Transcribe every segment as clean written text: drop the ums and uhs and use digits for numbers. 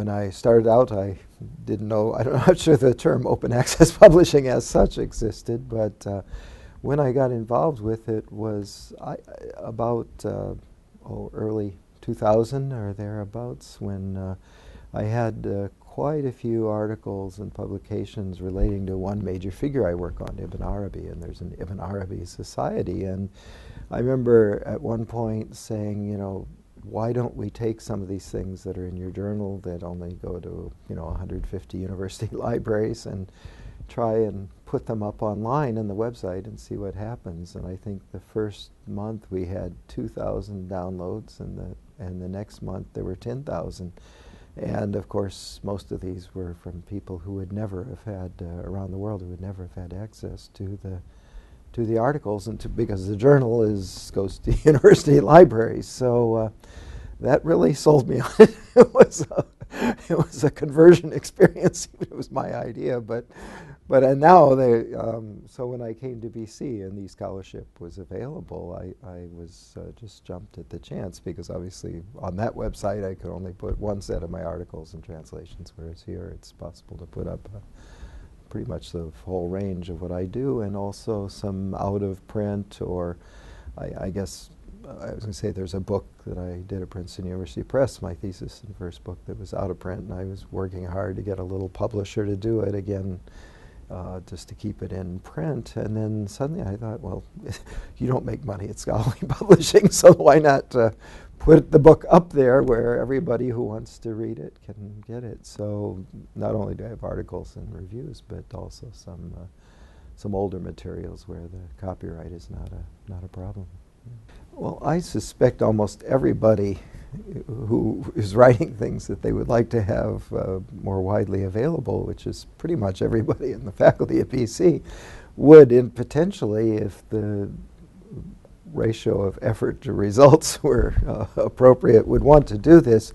When I started out, I didn't know, I'm not sure the term open access publishing as such existed, but when I got involved with it was about early 2000 or thereabouts, when I had quite a few articles and publications relating to one major figure I work on, Ibn Arabi, and there's an Ibn Arabi Society. And I remember at one point saying, you know, why don't we take some of these things that are in your journal that only go to, you know, 150 university libraries and try and put them up online on the website and see what happens. And I think the first month we had 2,000 downloads, and the next month there were 10,000. And of course, most of these were from people who would never have had, around the world, who would never have had access to the articles, and because the journal goes to university libraries. So that really sold me on it. It was a conversion experience. It was my idea, but now so when I came to BC and the scholarship was available, I was just jumped at the chance, because obviously on that website I could only put one set of my articles and translations, whereas here it's possible to put up pretty much the whole range of what I do, and also some out of print, or I guess I was going to say there's a book that I did at Princeton University Press, my thesis and first book, that was out of print, and I was working hard to get a little publisher to do it again, just to keep it in print. And then suddenly I thought, well, you don't make money at scholarly publishing, so why not put the book up there where everybody who wants to read it can get it. So not only do I have articles and reviews, but also some older materials where the copyright is not a problem. Well, I suspect almost everybody who is writing things that they would like to have more widely available, which is pretty much everybody in the faculty at BC, would, potentially, if the ratio of effort to results were appropriate, would want to do this.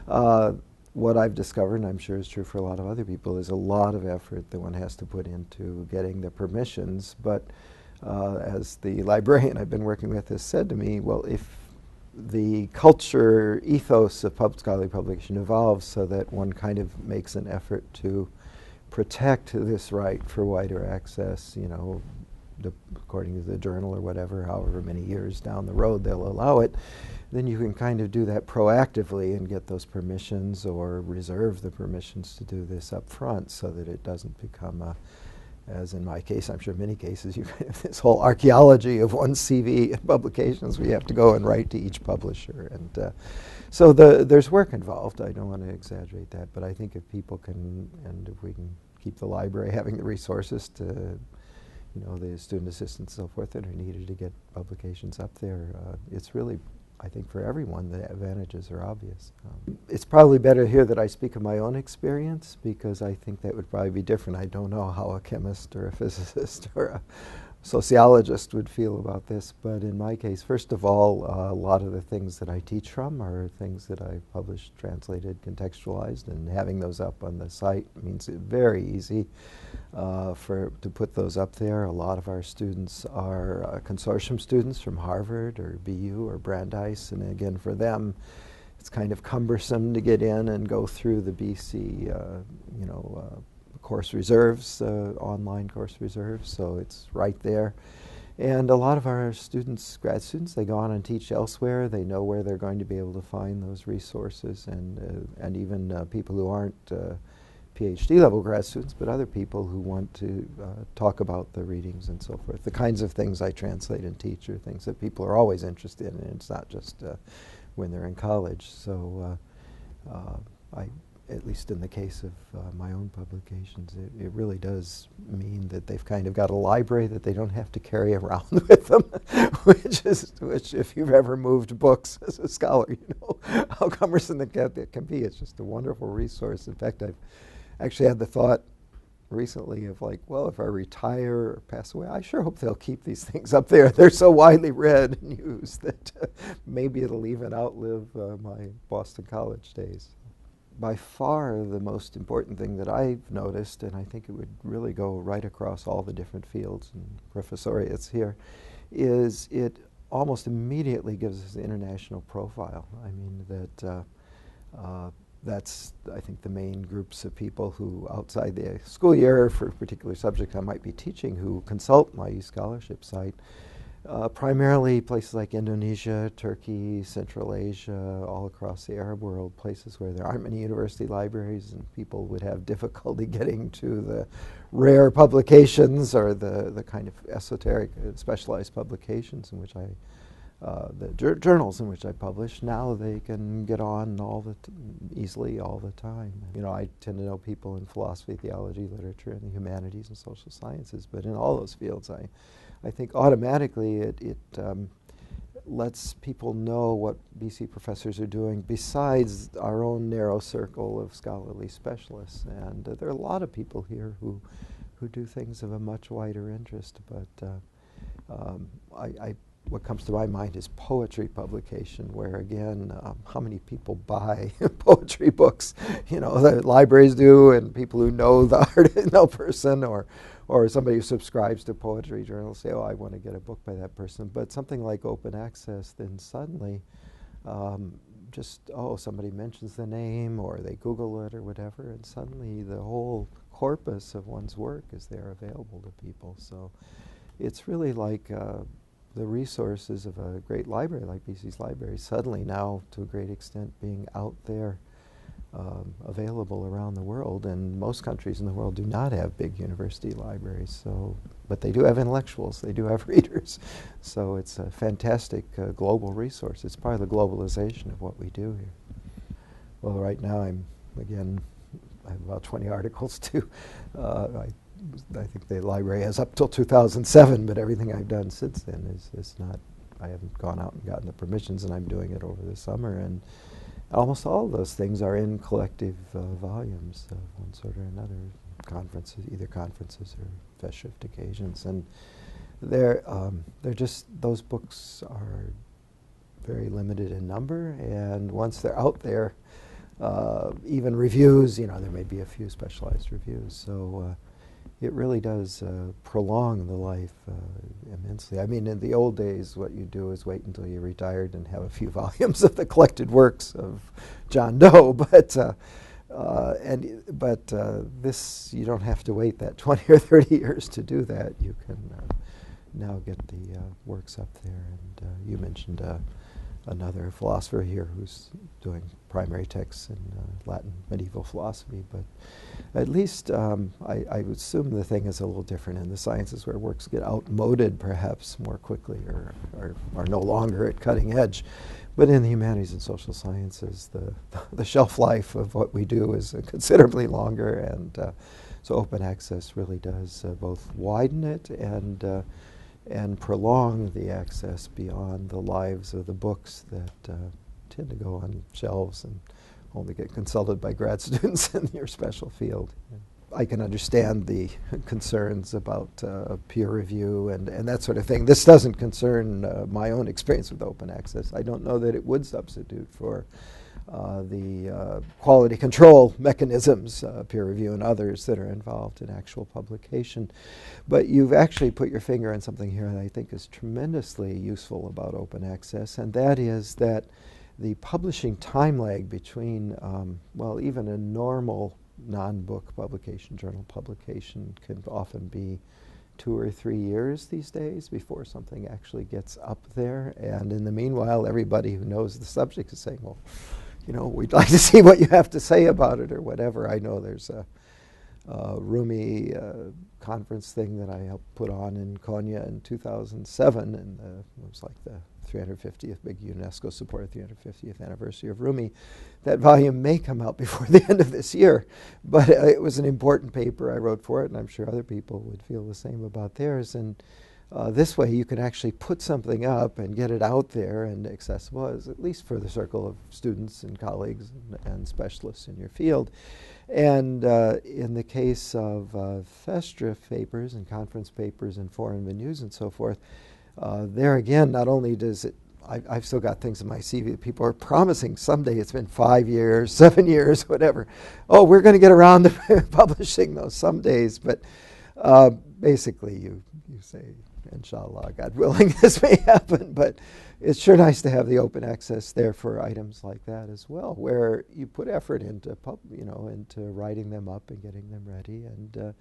What I've discovered, and I'm sure is true for a lot of other people, is a lot of effort that one has to put into getting the permissions. But as the librarian I've been working with has said to me, well, if the culture ethos of scholarly publication evolves so that one kind of makes an effort to protect this right for wider access, you know, according to the journal or whatever, however many years down the road they'll allow it, then you can kind of do that proactively and get those permissions, or reserve the permissions to do this up front, so that it doesn't become as in my case, I'm sure many cases, you have this whole archaeology of one CV and publications where you have to go and write to each publisher. And so there's work involved. I don't want to exaggerate that, but I think if people can, and if we can keep the library having the resources to, you know, the student assistants and so forth that are needed to get publications up there, it's really, I think, for everyone, the advantages are obvious. It's probably better here that I speak of my own experience, because I think that would probably be different. I don't know how a chemist or a physicist or a sociologist would feel about this, but in my case, first of all, a lot of the things that I teach from are things that I've published, translated, contextualized, and having those up on the site means it's very easy to put those up there. A lot of our students are consortium students from Harvard or BU or Brandeis, and again, for them, it's kind of cumbersome to get in and go through the BC, course reserves, online course reserves, so it's right there. And a lot of our students, grad students, they go on and teach elsewhere. They know where they're going to be able to find those resources, and even people who aren't PhD level grad students, but other people who want to talk about the readings and so forth. The kinds of things I translate and teach are things that people are always interested in. It's not just when they're in college. So at least in the case of my own publications, it really does mean that they've kind of got a library that they don't have to carry around with them, which if you've ever moved books as a scholar, you know how cumbersome it can be. It's just a wonderful resource. In fact, I've actually had the thought recently of, like, well, if I retire or pass away, I sure hope they'll keep these things up there. They're so widely read and used that maybe it'll even outlive my Boston College days. By far the most important thing that I've noticed, and I think it would really go right across all the different fields and professoriates here, is it almost immediately gives us an international profile. I mean that that's, I think, the main groups of people who, outside the school year for a particular subject I might be teaching, who consult my e-scholarship site. Primarily places like Indonesia, Turkey, Central Asia, all across the Arab world, places where there aren't many university libraries and people would have difficulty getting to the rare publications or the kind of esoteric, specialized publications in which the journals in which I publish. Now they can get on easily all the time. You know, I tend to know people in philosophy, theology, literature, and the humanities and social sciences, but in all those fields I think automatically it lets people know what BC professors are doing besides our own narrow circle of scholarly specialists. And there are a lot of people here who do things of a much wider interest. But what comes to my mind is poetry publication, where again, how many people buy poetry books? You know, the libraries do, and people who know the artist, no person, or somebody who subscribes to poetry journals say, oh, I want to get a book by that person. But something like open access, then suddenly somebody mentions the name or they Google it or whatever, and suddenly the whole corpus of one's work is there available to people. So it's really like the resources of a great library like BC's library suddenly now, to a great extent, being out there available around the world. And most countries in the world do not have big university libraries, but they do have intellectuals, they do have readers. So it's a fantastic global resource. It's part of the globalization of what we do here. Well, right now I have about 20 articles too. I think the library has up till 2007, but everything I've done since then is not, I haven't gone out and gotten the permissions, and I'm doing it over the summer. And almost all of those things are in collective volumes of one sort or another, either conferences or festschrift occasions. And they're just, those books are very limited in number, and once they're out there, even reviews, you know, there may be a few specialized reviews. So it really does prolong the life immensely. I mean, in the old days, what you do is wait until you're retired and have a few volumes of the collected works of John Doe. But this, you don't have to wait that 20 or 30 years to do that. You can now get the works up there. And you mentioned another philosopher here who's doing primary texts in Latin medieval philosophy, but at least I would assume the thing is a little different in the sciences, where works get outmoded perhaps more quickly or are no longer at cutting edge. But in the humanities and social sciences, the shelf life of what we do is considerably longer, and so open access really does both widen it and prolong the access beyond the lives of the books that tend to go on shelves and only get consulted by grad students in your special field. I can understand the concerns about peer review and that sort of thing. This doesn't concern my own experience with open access. I don't know that it would substitute for the quality control mechanisms, peer review and others that are involved in actual publication. But you've actually put your finger on something here that I think is tremendously useful about open access, and that is that the publishing time lag between, even a normal non-book publication, journal publication, can often be 2 or 3 years these days before something actually gets up there. And in the meanwhile, everybody who knows the subject is saying, well, you know, we'd like to see what you have to say about it or whatever. I know there's a Rumi conference thing that I helped put on in Konya in 2007, and it was like the 350th big UNESCO supported 350th anniversary of Rumi. That volume may come out before the end of this year, but it was an important paper I wrote for it, and I'm sure other people would feel the same about theirs. And this way you can actually put something up and get it out there and accessible, at least for the circle of students and colleagues and specialists in your field. And in the case of festschrift papers and conference papers and foreign venues and so forth, there again, not only does it, I've still got things in my CV that people are promising someday. It's been 5 years, 7 years, whatever. Oh, we're going to get around to publishing those some days. But basically, you say inshallah, God willing, this may happen, but it's sure nice to have the open access there for items like that as well, where you put effort into into writing them up and getting them ready, and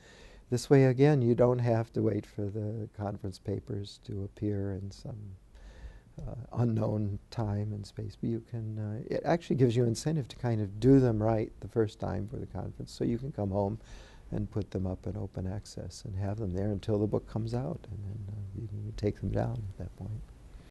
this way again you don't have to wait for the conference papers to appear in some unknown time and space, but you can. It actually gives you incentive to kind of do them right the first time for the conference, so you can come home and put them up in open access and have them there until the book comes out, and then you can take them down at that point.